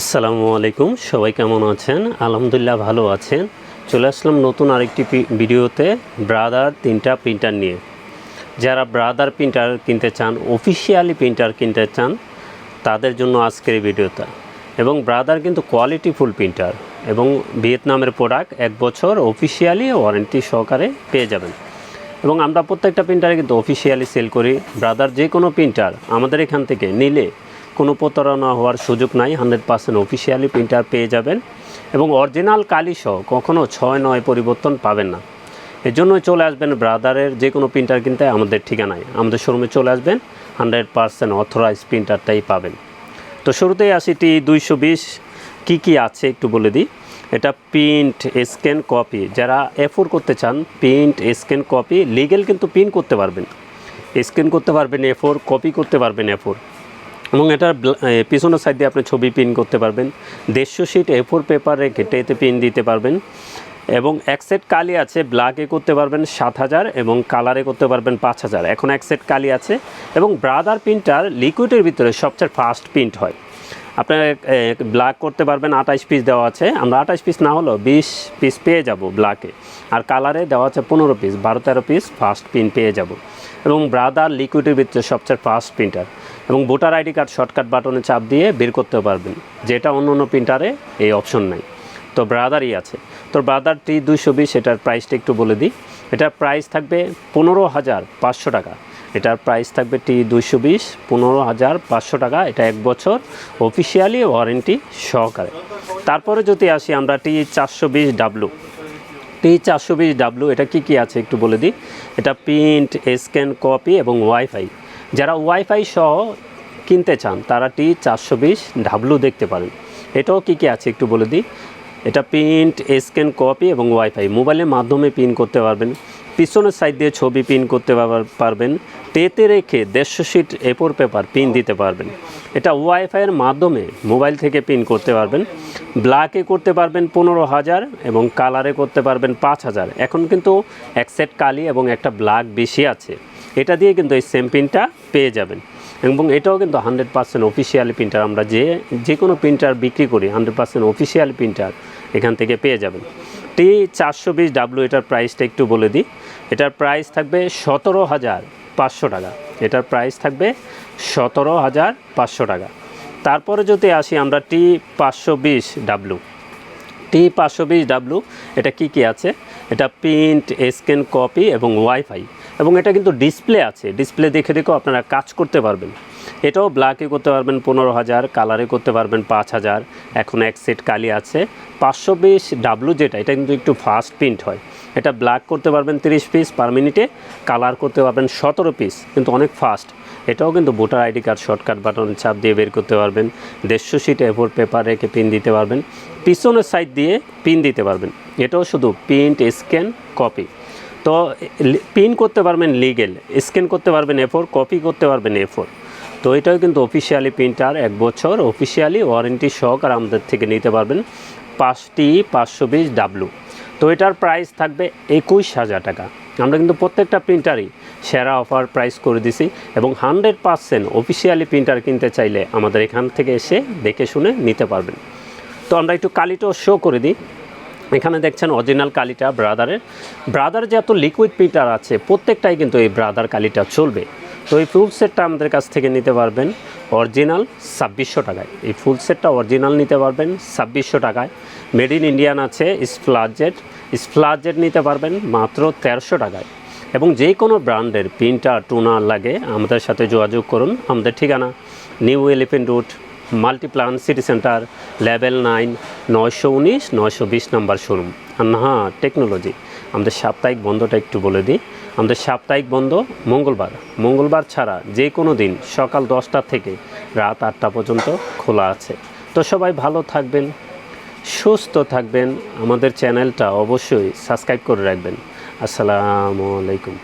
আসসালামু আলাইকুম, সবাই কেমন আছেন? আলহামদুলিল্লাহ ভালো আছেন। চলে আসলাম নতুন আরেকটি ভিডিওতে ব্রাদার 3টা প্রিন্টার নিয়ে। যারা ব্রাদার প্রিন্টার কিনতে চান, অফিসিয়ালি প্রিন্টার কিনতে চান, তাদের জন্য আজকের এই ভিডিওটা। এবং ব্রাদার কিন্তু কোয়ালিটিফুল প্রিন্টার এবং ভিয়েতনামের প্রোডাক্ট 1 বছর অফিসিয়ালি ওয়ারেন্টি সহকারে পেয়ে যাবেন। এবং আমরা প্রত্যেকটা প্রিন্টারে কিন্তু অফিসিয়ালি সেল করি। ব্রাদার যে কোনো প্রিন্টার আমাদের এখান থেকে নিলে কোনো প্রতারণা হওয়ার সুযোগ নাই, 100% অফিসিয়ালি প্রিন্টার পেয়ে যাবেন এবং অরিজিনাল কালিসহ কখনও 6-9 পরিবর্তন পাবেন না। এর জন্যই চলে আসবেন ব্রাদারের যে কোনো প্রিন্টার কিনতে আমাদের ঠিকানায়, আমাদের শোরুমে চলে আসবেন, 100% অথরাইজ প্রিন্টারটাই পাবেন। তো শুরুতেই আসি T220 কী আছে একটু বলে দিই। এটা প্রিন্ট স্ক্যান কপি, যারা A4 করতে চান প্রিন্ট স্ক্যান কপি লিগেল কিন্তু প্রিন্ট করতে পারবেন, স্ক্যান করতে পারবেন A4, কপি করতে পারবেন A4 এবং এটার পিছনের সাইড দিয়ে আপনি ছবি প্রিন্ট করতে পারবেন। 150 শিট A4 পেপারে কেটে এতে প্রিন্ট দিতে পারবেন এবং এক সেট কালি আছে, ব্ল্যাকে করতে পারবেন 7000 এবং কালারে করতে পারবেন 5000। এখন এক সেট কালি আছে এবং ব্রাদার প্রিন্টার লিকুইডের ভিতরে সবচেয়ে ফাস্ট প্রিন্ট হয়। আপনার ব্ল্যাক করতে পারবেন, 28 পিস দেওয়া আছে, আমরা 28 পিস না হলেও 20 পিস পেয়ে যাব ব্ল্যাকে, আর কালারে দেওয়া আছে 15 পিস, 12-13 পিস ফাস্ট প্রিন্ট পেয়ে যাব। এবং ব্রাদার লিকুইডের ভিতরে সবচেয়ে ফাস্ট প্রিন্টার এবং ভোটার আইডি কার্ড শর্টকাট বাটনে চাপ দিয়ে বের করতে পারবেন, যেটা অন্য অন্য প্রিন্টারে এই অপশন নাই। তো ব্রাদারই আছে। তো ব্রাদার T220 এটার প্রাইসটা একটু বলে দিই। এটার প্রাইস থাকবে 15,500 টাকা। এটার প্রাইস থাকবে T220 15,500 টাকা। এটা 1 বছর অফিসিয়ালি ওয়ারেন্টি সহকারে। তারপরে যদি আসি আমরা T420W, এটা কি আছে একটু বলে দিই। এটা প্রিন্ট স্ক্যান কপি এবং ওয়াইফাই, যারা ওয়াইফাই সহ কিনতে চান তারা T420W দেখতে পারেন। এটাও কি আছে একটু বলে দিই। এটা প্রিন্ট স্ক্যান কপি এবং ওয়াইফাই, মোবাইলের মাধ্যমে প্রিন্ট করতে পারবেন, পিছনের সাইড দিয়ে ছবি প্রিন্ট করতে পারবেন, টেতে রেখে 150 শিট A4 পেপার প্রিন্ট দিতে পারবেন। এটা ওয়াইফাইয়ের মাধ্যমে মোবাইল থেকে প্রিন্ট করতে পারবেন। ব্ল্যাকে করতে পারবেন 15,000 এবং কালারে করতে পারবেন 5,000। এখন কিন্তু এক সেট কালি এবং একটা ব্ল্যাক বেশি আছে, এটা দিয়ে কিন্তু এই সেম প্রিন্টটা পেয়ে যাবেন। এবং এটাও কিন্তু 100% অফিসিয়ালি প্রিন্টার, আমরা যে কোনো প্রিন্টার বিক্রি করি 100% অফিসিয়ালি প্রিন্টার এখান থেকে পেয়ে যাবেন। T420W এটার প্রাইসটা একটু বলে দিই। এটার প্রাইস থাকবে 17,500 টাকা। এটার প্রাইস থাকবে 17,500 টাকা। তারপরে যদি আসি আমরা T520W, এটা কি আছে। এটা প্রিন্ট স্ক্যান কপি এবং ওয়াইফাই এবং এটা কিন্তু ডিসপ্লে আছে, ডিসপ্লে দেখে আপনারা কাজ করতে পারবেন। এটাও ব্ল্যাকে করতে পারবেন 15,000, কালারে করতে পারবেন 5,000। এখন এক সেট কালি আছে 520W, এটা কিন্তু একটু ফাস্ট প্রিন্ট হয়। এটা ব্ল্যাক করতে পারবেন 30 পিস পার মিনিটে, কালার করতে পারবেন 17 পিস, কিন্তু অনেক ফাস্ট। এটাও কিন্তু voter ID card shortcut button চাপ দিয়ে বের করতে পারবেন, 150 শিট A4 পেপার রেখে পিন দিতে পারবেন, পিছনের সাইড দিয়ে পিন দিতে পারবেন। এটাও শুধু প্রিন্ট স্ক্যান কপি। তো প্রিন্ট করতে পারবেন লিগেল, স্ক্যান করতে পারবেন A4, কপি করতে পারবেন A4। তো এটাও কিন্তু অফিসিয়ালি প্রিন্টার, 1 বছর অফিসিয়ালি ওয়ারেন্টি সহকারে আমাদের থেকে নিতে পারবেন। T520W। তো এটার প্রাইস থাকবে 21,000 টাকা। আমরা কিন্তু প্রত্যেকটা প্রিন্টারই সেরা অফার প্রাইস করে দিছি এবং 100% অফিসিয়ালি প্রিন্টার কিনতে চাইলে আমাদের এখান থেকে এসে দেখে শুনে নিতে পারবেন। তো আমরা একটু কালিটাও শো করে দিই। এখানে দেখছেন অরিজিনাল কালিটা ব্রাদার যে এত লিকুইড প্রিন্টার আছে প্রত্যেকটাই কিন্তু এই ব্রাদার কালিটা চলবে। তো এই ফুল সেটটা আমাদের কাছ থেকে নিতে পারবেন অরিজিনাল 2600 টাকায়। এই ফুল সেটটা অরিজিনাল নিতে পারবেন 2600 টাকায়। মেড ইন ইন্ডিয়ান আছে স্প্লাজেট নিতে পারবেন মাত্র 1300 টাকায়। এবং যে কোনো ব্র্যান্ডের প্রিন্টার টোনার লাগে আমাদের সাথে যোগাযোগ করুন। আমাদের ঠিকানা new elephant road, Multiplan city centre, level 9, 919-920 নম্বর শোরুম, আনহা টেকনোলজি। আমাদের সাপ্তাহিক বন্ধটা একটু বলে দিই। আমাদের সাপ্তাহিক বন্ধ মঙ্গলবার ছাড়া যে কোনো দিন সকাল 10টা থেকে রাত 8টা পর্যন্ত খোলা আছে। তো সবাই ভালো থাকবেন, সুস্থ থাকবেন, আমাদের চ্যানেলটা অবশ্যই সাবস্ক্রাইব করে রাখবেন। আসসালামু আলাইকুম।